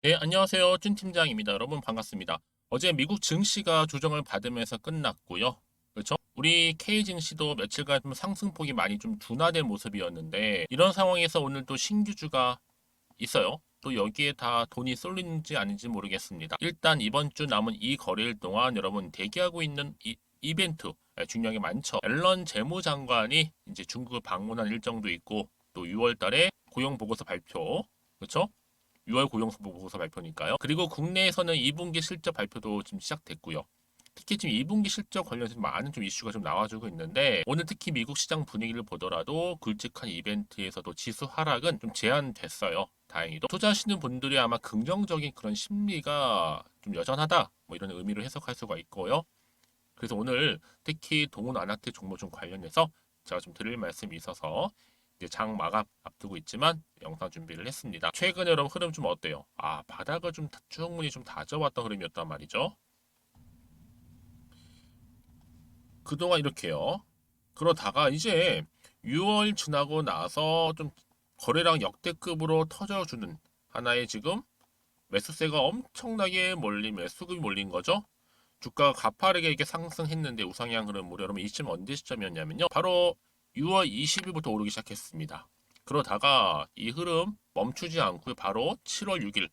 네, 안녕하세요. 준 팀장입니다. 여러분 반갑습니다. 어제 미국 증시가 조정을 받으면서 끝났고요. 그렇죠? 우리 K 증시도 며칠간 좀 상승폭이 많이 좀 둔화된 모습이었는데 이런 상황에서 오늘 또 신규주가 있어요. 또 여기에 다 돈이 쏠리는지 아닌지 모르겠습니다. 일단 이번 주 남은 이 거래일 동안 여러분 대기하고 있는 이벤트 중요한 게 많죠. 앨런 재무장관이 이제 중국을 방문한 일정도 있고 또 6월 달에 고용 보고서 발표, 그렇죠? 6월 고용보고서 발표니까요. 그리고 국내에서는 2분기 실적 발표도 지금 시작됐고요. 특히 지금 2분기 실적 관련해서 많은 좀 이슈가 좀 나와주고 있는데 오늘 특히 미국 시장 분위기를 보더라도 굵직한 이벤트에서도 지수 하락은 좀 제한됐어요. 다행히도 투자하시는 분들이 아마 긍정적인 그런 심리가 좀 여전하다 뭐 이런 의미로 해석할 수가 있고요. 그래서 오늘 특히 동원 아나텍 종목 좀 관련해서 제가 좀 드릴 말씀이 있어서 이제 장 마감 앞두고 있지만 영상 준비를 했습니다. 최근에 여러분 흐름 좀 어때요? 바닥을 좀 충분히 좀 다져왔던 흐름이었단 말이죠. 그동안 이렇게요. 그러다가 이제 6월 지나고 나서 좀 거래량 역대급으로 터져주는 하나의 지금 매수세가 엄청나게 몰린 수급이 몰린 거죠. 주가가 가파르게 이렇게 상승했는데 우상향 흐름으로 여러분 이 시점 언제 시점이었냐면요. 바로 6월 20일부터 오르기 시작했습니다. 그러다가 이 흐름 멈추지 않고 바로 7월 6일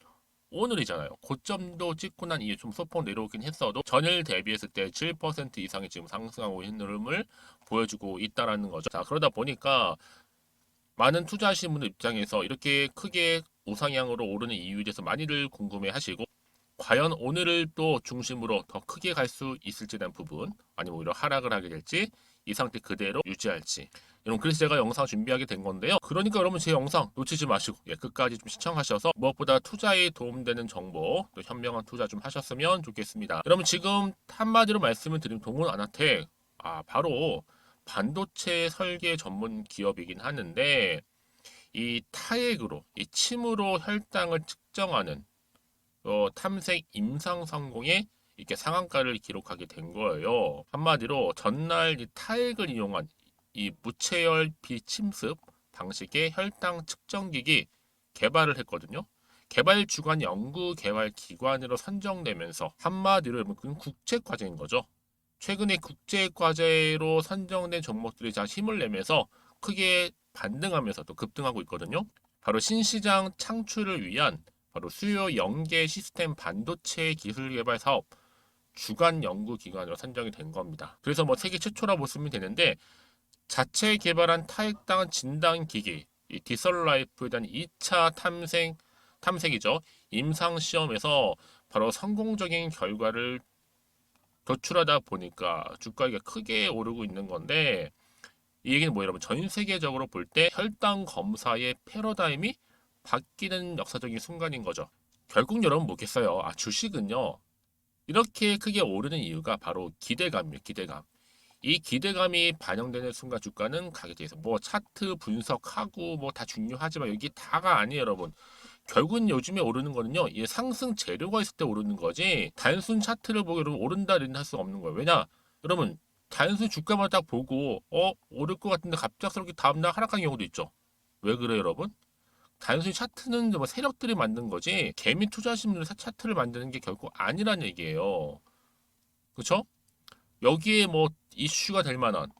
오늘이잖아요. 고점도 찍고 난 이후에 좀 소폭 내려오긴 했어도 전일 대비했을 때 7% 이상이 지금 상승하고 있는 흐름을 보여주고 있다라는 거죠. 자, 그러다 보니까 많은 투자하시는 분들 입장에서 이렇게 크게 우상향으로 오르는 이유에 대해서 많이들 궁금해 하시고 과연 오늘을 또 중심으로 더 크게 갈 수 있을지에 대한 부분 아니면 오히려 하락을 하게 될지 이 상태 그대로 유지할지 여러분 그래서 제가 영상 준비하게 된 건데요. 그러니까 여러분 제 영상 놓치지 마시고 끝까지 좀 시청하셔서 무엇보다 투자에 도움되는 정보 또 현명한 투자 좀 하셨으면 좋겠습니다. 여러분 지금 한마디로 말씀을 드리면 동원 아나텍 바로 반도체 설계 전문 기업이긴 하는데 이 타액으로 이 침으로 혈당을 측정하는 탐색 임상 성공에 이렇게 상한가를 기록하게 된 거예요. 한마디로 전날 이 타액을 이용한 이 무채열 비침습 방식의 혈당 측정기기 개발을 했거든요. 개발 주관 연구 개발 기관으로 선정되면서 한마디로 그건 국제 과제인 거죠. 최근에 국제 과제로 선정된 종목들이 자 힘을 내면서 크게 반등하면서 또 급등하고 있거든요. 바로 신시장 창출을 위한 바로 수요 연계 시스템 반도체 기술 개발 사업 주간 연구 기관으로 선정이 된 겁니다. 그래서 뭐 세계 최초라 보시면 되는데 자체 개발한 타액당 진단 기기 이 디설라이프에 대한 2차 탐색이죠. 임상 시험에서 바로 성공적인 결과를 도출하다 보니까 주가가 크게 오르고 있는 건데 이 얘기는 뭐예요, 여러분? 전 세계적으로 볼 때 혈당 검사의 패러다임이 바뀌는 역사적인 순간인 거죠. 결국 여러분 뭐겠어요? 주식은요. 이렇게 크게 오르는 이유가 바로 기대감이에요. 기대감. 이 기대감이 반영되는 순간 주가는 가격에 대해서 뭐 차트 분석하고 뭐 다 중요하지만 여기 다가 아니에요, 여러분. 결국은 요즘에 오르는 거는요. 이 상승 재료가 있을 때 오르는 거지. 단순 차트를 보고 여러분 오른다 내린다 할 수가 없는 거예요. 왜냐? 여러분 단순 주가만 딱 보고 오를 것 같은데 갑작스럽게 다음날 하락한 경우도 있죠. 왜 그래요, 여러분? 단순히 차트는 뭐 세력들이 만든 거지 개미 투자하시는 분들이 차트를 만드는 게 결국 아니란 얘기예요. 그렇죠? 여기에 뭐 이슈가 될 만한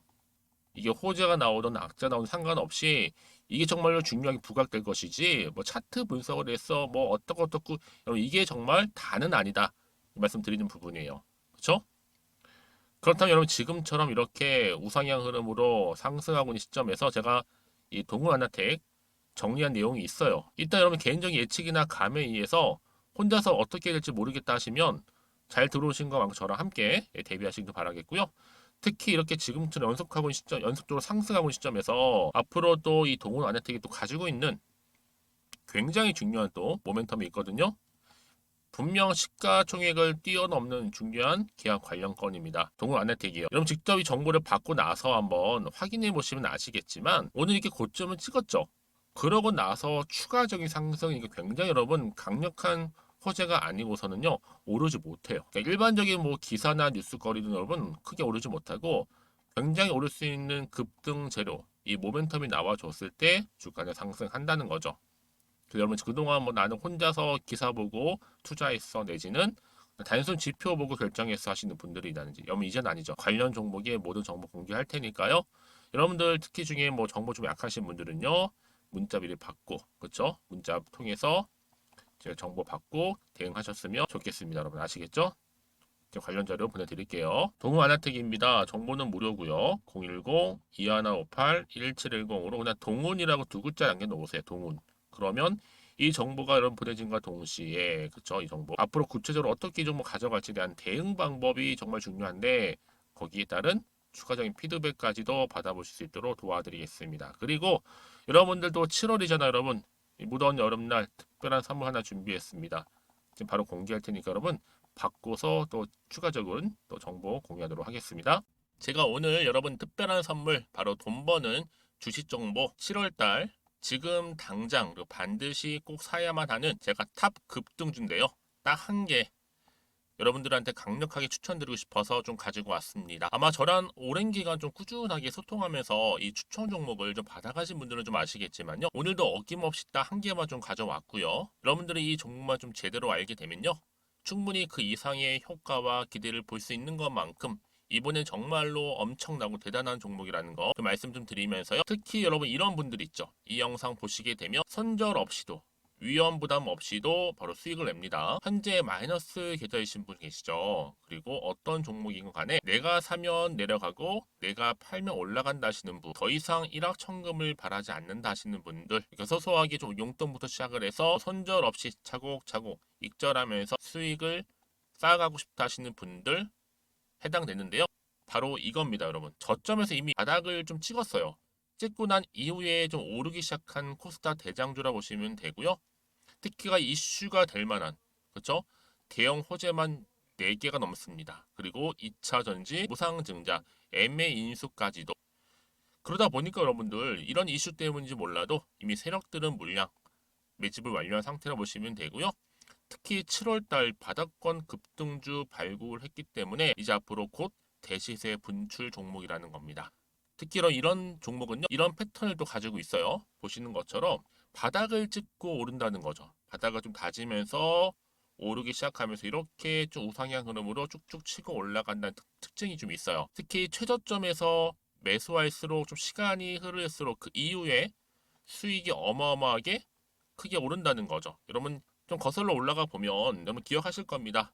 이게 호재가 나오든 악재가 나오든 상관없이 이게 정말로 중요하게 부각될 것이지 뭐 차트 분석을 해서 뭐 어떻고 이게 정말 다는 아니다 말씀드리는 부분이에요. 그렇죠? 그렇다면 여러분 지금처럼 이렇게 우상향 흐름으로 상승하고 있는 시점에서 제가 이 동물 하나택 정리한 내용이 있어요. 일단 여러분 개인적인 예측이나 감에 의해서 혼자서 어떻게 될지 모르겠다 하시면 잘 들어오신 것만큼 저랑 함께 대비하시길 바라겠고요. 특히 이렇게 지금처럼 연속하고 있는 시점, 연속적으로 상승하고 있는 시점에서 앞으로도 이 동원 아내텍이 또 가지고 있는 굉장히 중요한 또 모멘텀이 있거든요. 분명 시가총액을 뛰어넘는 중요한 계약 관련 건입니다. 동원 아내텍이요. 여러분 직접 이 정보를 받고 나서 한번 확인해 보시면 아시겠지만 오늘 이렇게 고점을 찍었죠. 그러고 나서 추가적인 상승이 굉장히 여러분 강력한 호재가 아니고서는요 오르지 못해요. 그러니까 일반적인 뭐 기사나 뉴스거리는 여러분 크게 오르지 못하고 굉장히 오를 수 있는 급등 재료 이 모멘텀이 나와줬을 때 주가는 상승한다는 거죠. 그래서 여러분 그동안 뭐 나는 혼자서 기사 보고 투자했어 내지는 단순 지표 보고 결정했어 하시는 분들이 있다는지 여러분 이제는 아니죠. 관련 종목의 모든 정보 공개할 테니까요. 여러분들 특히 중에 뭐 정보 좀 약하신 분들은요. 문자 미리 받고 그렇죠? 문자 통해서 제가 정보 받고 대응하셨으면 좋겠습니다. 여러분 아시겠죠? 제가 관련 자료 보내드릴게요. 동우 아나텍입니다. 정보는 무료고요. 010-2158-1710으로 그냥 동훈이라고 두 글자 남겨놓으세요. 동훈. 그러면 이 정보가 여러분 보내진과 동시에 그쵸? 이 정보 앞으로 구체적으로 어떻게 이 정보 가져갈지에 대한 대응 방법이 정말 중요한데 거기에 따른 추가적인 피드백까지도 받아보실 수 있도록 도와드리겠습니다. 그리고 여러분들도 7월이잖아요, 여러분. 이 무더운 여름날 특별한 선물 하나 준비했습니다. 지금 바로 공개할 테니까 여러분 받고서 또 추가적인 또 정보 공유하도록 하겠습니다. 제가 오늘 여러분 특별한 선물 바로 돈 버는 주식 정보 7월달 지금 당장 그리고 반드시 꼭 사야만 하는 제가 탑 급등주인데요. 딱 한 개 여러분들한테 강력하게 추천드리고 싶어서 좀 가지고 왔습니다. 아마 저랑 오랜 기간 좀 꾸준하게 소통하면서 이 추천 종목을 좀 받아가신 분들은 좀 아시겠지만요. 오늘도 어김없이 딱 한 개만 좀 가져왔고요. 여러분들이 이 종목만 좀 제대로 알게 되면요. 충분히 그 이상의 효과와 기대를 볼 수 있는 것만큼 이번엔 정말로 엄청나고 대단한 종목이라는 거 그 말씀 좀 드리면서요. 특히 여러분 이런 분들 있죠. 이 영상 보시게 되면 손절 없이도 위험 부담 없이도 바로 수익을 냅니다. 현재 마이너스 계좌이신 분 계시죠? 그리고 어떤 종목이건 간에 내가 사면 내려가고 내가 팔면 올라간다 하시는 분, 더 이상 일확천금을 바라지 않는다 하시는 분들, 그러니까 소소하게 좀 용돈부터 시작을 해서 손절 없이 차곡차곡 익절하면서 수익을 쌓아가고 싶다 하시는 분들 해당되는데요. 바로 이겁니다, 여러분. 저점에서 이미 바닥을 좀 찍었어요. 찍고 난 이후에 좀 오르기 시작한 코스닥 대장주라 보시면 되고요. 특히가 이슈가 될 만한 그렇죠? 대형 호재만 4개가 넘습니다. 그리고 2차 전지, 무상증자, MA 인수까지도. 그러다 보니까 여러분들 이런 이슈 때문인지 몰라도 이미 세력들은 물량 매집을 완료한 상태라 보시면 되고요. 특히 7월달 바닥권 급등주 발굴했기 때문에 이제 앞으로 곧 대시세 분출 종목이라는 겁니다. 특히 이런 종목은요. 이런 패턴을 또 가지고 있어요. 보시는 것처럼 바닥을 찍고 오른다는 거죠. 바닥을 좀 다지면서 오르기 시작하면서 이렇게 좀 우상향 흐름으로 쭉쭉 치고 올라간다는 특징이 좀 있어요. 특히 최저점에서 매수할수록 좀 시간이 흐를수록 그 이후에 수익이 어마어마하게 크게 오른다는 거죠. 여러분 좀 거슬러 올라가 보면 여러분 기억하실 겁니다.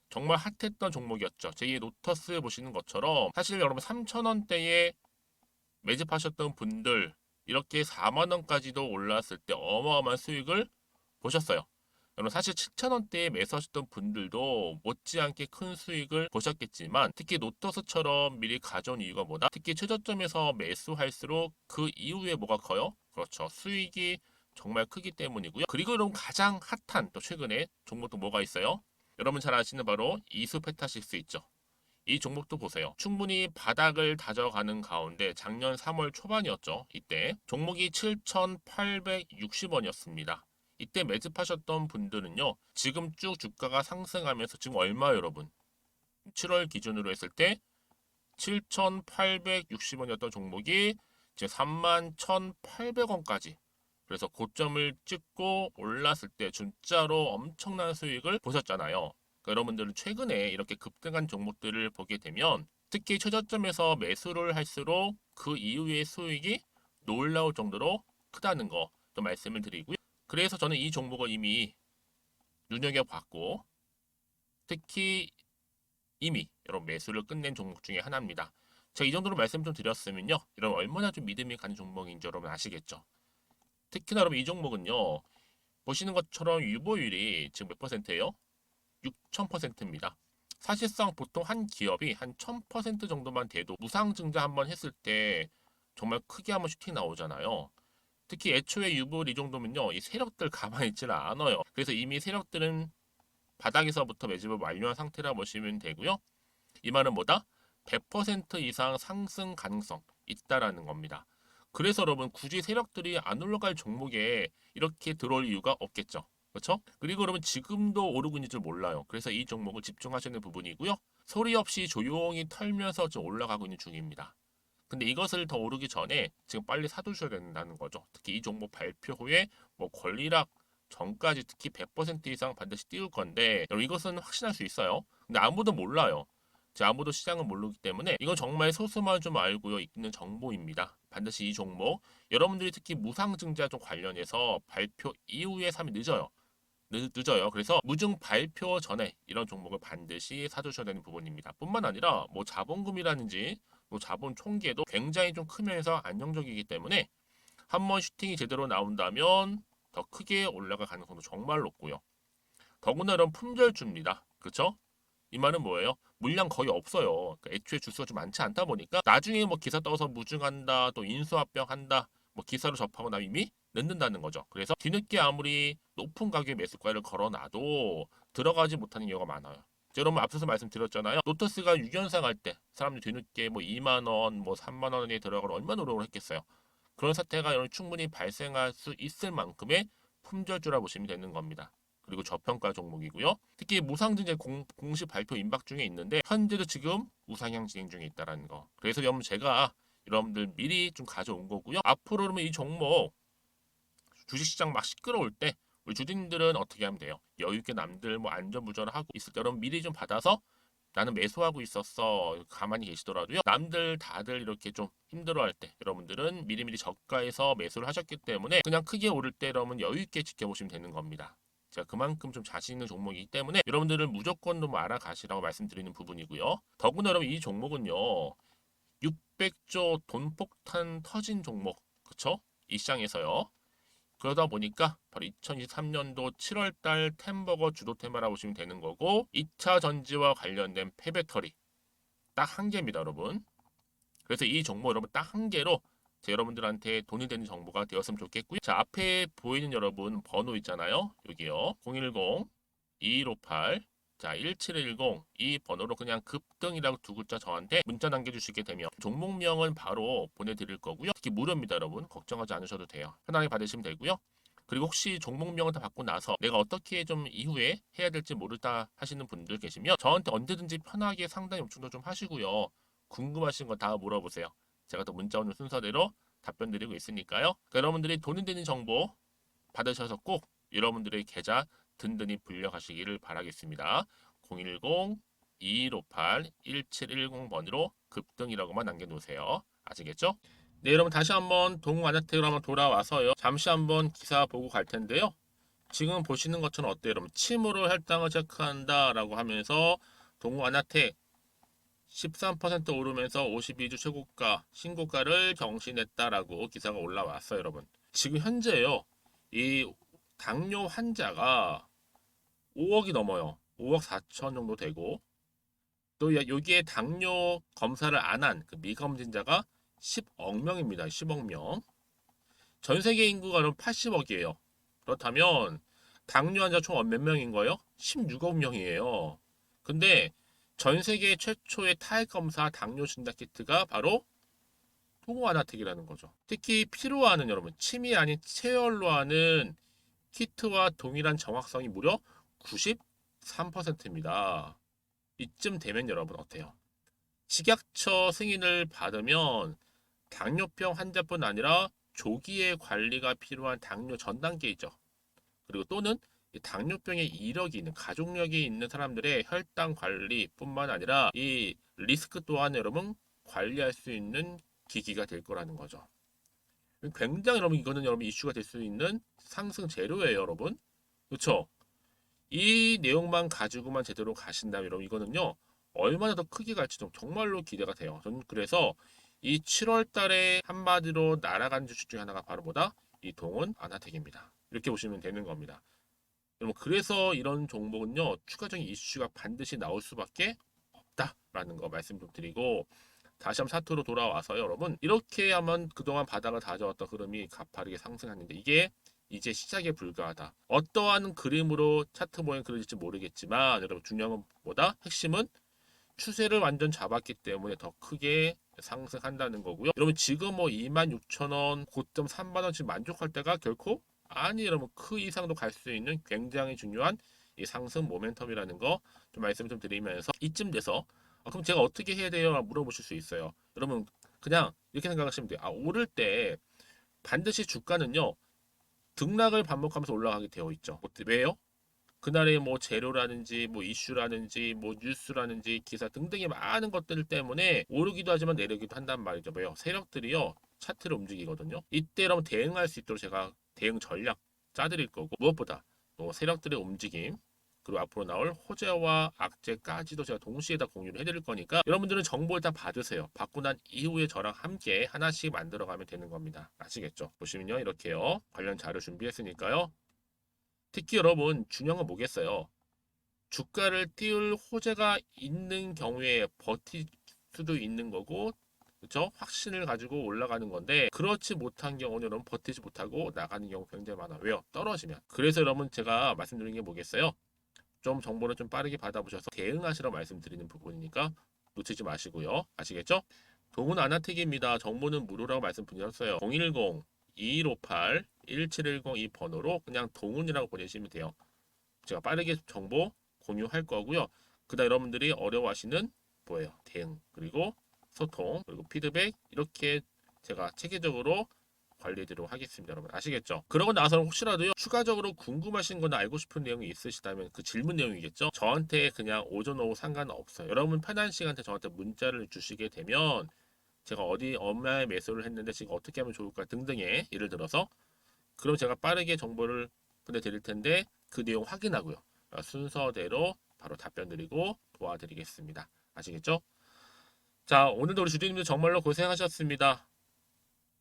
정말 핫했던 종목이었죠. 제2의 노터스 보시는 것처럼 사실 여러분 3,000원대에 매집하셨던 분들 이렇게 4만 원까지도 올랐을 때 어마어마한 수익을 보셨어요. 여러분 사실 7,000원대에 매수하셨던 분들도 못지않게 큰 수익을 보셨겠지만 특히 노터스처럼 미리 가져온 이유가 뭐다? 특히 최저점에서 매수할수록 그 이후에 뭐가 커요? 그렇죠. 수익이 정말 크기 때문이고요. 그리고 여러분 가장 핫한 또 최근에 종목도 뭐가 있어요? 여러분 잘 아시는 바로 이수페타시스 있죠. 이 종목도 보세요. 충분히 바닥을 다져가는 가운데 작년 3월 초반이었죠. 이때 종목이 7,860원이었습니다. 이때 매집하셨던 분들은요. 지금 쭉 주가가 상승하면서 지금 얼마 여러분? 7월 기준으로 했을 때 7,860원이었던 종목이 이제 31,800원까지 그래서 고점을 찍고 올랐을 때 진짜로 엄청난 수익을 보셨잖아요. 그러니까 여러분들은 최근에 이렇게 급등한 종목들을 보게 되면 특히 최저점에서 매수를 할수록 그 이후의 수익이 놀라울 정도로 크다는 거 또 말씀을 드리고요. 그래서 저는 이 종목을 이미 눈여겨봤고 특히 이미 여러분 매수를 끝낸 종목 중에 하나입니다. 제가 이 정도로 말씀 좀 드렸으면요. 여러분 얼마나 좀 믿음이 가는 종목인지 여러분 아시겠죠? 특히나 여러분 이 종목은요. 보시는 것처럼 유보율이 지금 몇 퍼센트예요? 6,000%입니다. 사실상 보통 한 기업이 한 1,000% 정도만 돼도 무상증자 한번 했을 때 정말 크게 한번 슈팅 나오잖아요. 특히 애초에 유보율 이 정도면요. 이 세력들 가만히 있지는 않아요. 그래서 이미 세력들은 바닥에서부터 매집을 완료한 상태라 보시면 되고요. 이 말은 뭐다? 100% 이상 상승 가능성 있다라는 겁니다. 그래서 여러분 굳이 세력들이 안 올라갈 종목에 이렇게 들어올 이유가 없겠죠. 그렇죠? 그리고 여러분 지금도 오르고 있는 줄 몰라요. 그래서 이 종목을 집중하시는 부분이고요. 소리 없이 조용히 털면서 좀 올라가고 있는 중입니다. 근데 이것을 더 오르기 전에 지금 빨리 사두셔야 된다는 거죠. 특히 이 종목 발표 후에 뭐 권리락 전까지 특히 100% 이상 반드시 띄울 건데 여러분 이것은 확신할 수 있어요. 근데 아무도 몰라요. 아무도 시장을 모르기 때문에 이건 정말 소수만 좀 알고 있는 정보입니다. 반드시 이 종목 여러분들이 특히 무상증자 좀 관련해서 발표 이후에 사면 늦어요. 늦어요. 그래서 무증 발표 전에 이런 종목을 반드시 사두셔야 되는 부분입니다. 뿐만 아니라 뭐 자본금이라든지 뭐 자본 총계도 굉장히 좀 크면서 안정적이기 때문에 한번 슈팅이 제대로 나온다면 더 크게 올라갈 가능성도 정말 높고요. 더구나 이런 품절주입니다. 그렇죠? 이 말은 뭐예요? 물량 거의 없어요. 그러니까 애초에 주수가 좀 많지 않다 보니까 나중에 뭐 기사 떠서 무증한다, 또 인수합병한다, 뭐 기사로 접하고 나면 이미 늦는다는 거죠. 그래서 뒤늦게 아무리 높은 가격의 매수가를 걸어놔도 들어가지 못하는 경우가 많아요. 여러분 앞서서 말씀드렸잖아요. 로터스가 6연상 할 때 사람들이 뒤늦게 뭐 2만 원, 뭐 3만 원에 들어가러 얼마나 노력을 했겠어요. 그런 사태가 여러분 충분히 발생할 수 있을 만큼의 품절주라 보시면 되는 겁니다. 그리고 저평가 종목이고요. 특히 무상증자 공식 발표 임박 중에 있는데 현재도 지금 우상향 진행 중에 있다는 거. 그래서 여러분 제가 여러분들 미리 좀 가져온 거고요. 앞으로 그러면 이 종목 주식시장 막 시끄러울 때 우리 주주님들은 어떻게 하면 돼요? 여유 있게 남들 뭐 안전부전을 하고 있을 때 여러분 미리 좀 받아서 나는 매수하고 있었어. 가만히 계시더라도요. 남들 다들 이렇게 좀 힘들어할 때 여러분들은 미리미리 저가에서 매수를 하셨기 때문에 그냥 크게 오를 때 여러분 여유 있게 지켜보시면 되는 겁니다. 제가 그만큼 좀 자신 있는 종목이기 때문에 여러분들은 무조건 좀 알아가시라고 말씀드리는 부분이고요. 더구나 여러분 이 종목은요. 600조 돈폭탄 터진 종목. 그쵸? 이 시장에서요. 그러다 보니까 바로 2023년도 7월달 템버거 주도 테마라고 보시면 되는 거고 2차 전지와 관련된 폐배터리 딱 한 개입니다, 여러분. 그래서 이 정보 여러분 딱 한 개로 여러분들한테 돈이 되는 정보가 되었으면 좋겠고요. 자, 앞에 보이는 여러분 번호 있잖아요. 여기요. 010-2158 자, 1710 이 번호로 그냥 급등이라고 두 글자 저한테 문자 남겨주시게 되면 종목명은 바로 보내드릴 거고요. 특히 무료입니다, 여러분. 걱정하지 않으셔도 돼요. 편하게 받으시면 되고요. 그리고 혹시 종목명을 다 받고 나서 내가 어떻게 좀 이후에 해야 될지 모르다 하시는 분들 계시면 저한테 언제든지 편하게 상담 요청도 좀 하시고요. 궁금하신 거 다 물어보세요. 제가 또 문자 오는 순서대로 답변 드리고 있으니까요. 그러니까 여러분들이 돈이 되는 정보 받으셔서 꼭 여러분들의 계좌 든든히 불려가시기를 바라겠습니다. 010-2158-1710번으로 급등이라고만 남겨놓으세요. 아시겠죠? 네, 여러분 다시 한번 동아나텍으로 한번 돌아와서요. 잠시 한번 기사 보고 갈 텐데요. 지금 보시는 것처럼 어때요? 여러분 침으로 혈당을 체크한다라고 하면서 동아나텍 13% 오르면서 52주 최고가 신고가를 경신했다라고 기사가 올라왔어요, 여러분. 지금 현재요. 이 당뇨 환자가 5억이 넘어요. 5억 4천 정도 되고 또 여기에 당뇨 검사를 안 한 그 미검진자가 10억 명입니다. 10억 명. 전 세계 인구가 그럼 80억이에요. 그렇다면 당뇨 환자 총 몇 명인 거예요? 16억 명이에요. 근데 전 세계 최초의 타액 검사 당뇨 진단 키트가 바로 통호아나텍이라는 거죠. 특히 피로 하는 여러분, 침이 아닌 체열로 하는 키트와 동일한 정확성이 무려 93%입니다. 이쯤 되면 여러분 어때요? 식약처 승인을 받으면 당뇨병 환자뿐 아니라 조기에 관리가 필요한 당뇨 전 단계이죠. 그리고 또는 당뇨병의 이력이 있는 가족력이 있는 사람들의 혈당 관리뿐만 아니라 이 리스크 또한 여러분 관리할 수 있는 기기가 될 거라는 거죠. 굉장히 여러분 이거는 여러분 이슈가 될 수 있는 상승 재료예요, 여러분. 그렇죠? 이 내용만 가지고만 제대로 가신다면 여러분 이거는요 얼마나 더 크게 갈지 좀 정말로 기대가 돼요. 저는 그래서 이 7월 달에 한마디로 날아간 주식 중에 하나가 바로 뭐다? 이 동원 아나텍입니다. 이렇게 보시면 되는 겁니다. 여러분 그래서 이런 종목은요 추가적인 이슈가 반드시 나올 수밖에 없다라는 거 말씀 좀 드리고 다시 한번 사토로 돌아와서 여러분 이렇게 하면 그동안 바닥을 다져왔던 흐름이 가파르게 상승했는데 이게 이제 시작에 불과하다. 어떠한 그림으로 차트 모양 그려질지 모르겠지만 여러분 중요한 건 뭐다? 핵심은 추세를 완전 잡았기 때문에 더 크게 상승한다는 거고요. 여러분 지금 뭐 26,000원 고점 3만원 지금 만족할 때가 결코 아니 여러분 그 이상도 갈 수 있는 굉장히 중요한 이 상승 모멘텀이라는 거 좀 말씀 좀 드리면서 이쯤 돼서 그럼 제가 어떻게 해야 돼요? 물어보실 수 있어요. 여러분 그냥 이렇게 생각하시면 돼요. 오를 때 반드시 주가는요, 등락을 반복하면서 올라가게 되어 있죠. 왜요? 그날의 뭐 재료라든지 뭐 이슈라든지 뭐 뉴스라든지 기사 등등의 많은 것들 때문에 오르기도 하지만 내리기도 한단 말이죠. 왜요? 세력들이요, 차트를 움직이거든요. 이때 여러분 대응할 수 있도록 제가 대응 전략 짜드릴 거고, 무엇보다 또 세력들의 움직임, 그리고 앞으로 나올 호재와 악재까지도 제가 동시에 다 공유를 해드릴 거니까 여러분들은 정보를 다 받으세요. 받고 난 이후에 저랑 함께 하나씩 만들어가면 되는 겁니다. 아시겠죠? 보시면요, 이렇게요, 관련 자료 준비했으니까요. 특히 여러분 중요한 건 뭐겠어요? 주가를 띄울 호재가 있는 경우에 버틸 수도 있는 거고, 그렇죠? 확신을 가지고 올라가는 건데, 그렇지 못한 경우는 여러분 버티지 못하고 나가는 경우 굉장히 많아요. 왜요? 떨어지면. 그래서 여러분 제가 말씀드리는 게 뭐겠어요? 좀 정보를 좀 빠르게 받아보셔서 대응하시라고 말씀드리는 부분이니까 놓치지 마시고요. 아시겠죠? 동은 아나텍입니다. 정보는 무료라고 말씀드렸어요. 010-2158-1710 이 번호로 그냥 동훈이라고 보내시면 돼요. 제가 빠르게 정보 공유할 거고요. 그다음 여러분들이 어려워하시는 뭐예요? 대응, 그리고 소통, 그리고 피드백, 이렇게 제가 체계적으로 관리해드리도록 하겠습니다. 여러분 아시겠죠? 그러고 나서 혹시라도요, 추가적으로 궁금하신 거나 알고 싶은 내용이 있으시다면 그 질문 내용이겠죠? 저한테 그냥 오전 오후 상관없어요. 여러분 편한 시간대 저한테 문자를 주시게 되면 제가 어디 얼마에 매수를 했는데 지금 어떻게 하면 좋을까 등등의, 예를 들어서 그럼 제가 빠르게 정보를 보내드릴 텐데 그 내용 확인하고요, 순서대로 바로 답변 드리고 도와드리겠습니다. 아시겠죠? 자, 오늘도 우리 주주님들 정말로 고생하셨습니다.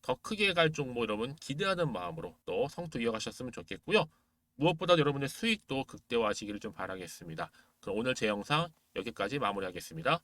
더 크게 갈 종목 여러분 기대하는 마음으로 또 성투 이어가셨으면 좋겠고요. 무엇보다 여러분의 수익도 극대화하시기를 좀 바라겠습니다. 그럼 오늘 제 영상 여기까지 마무리하겠습니다.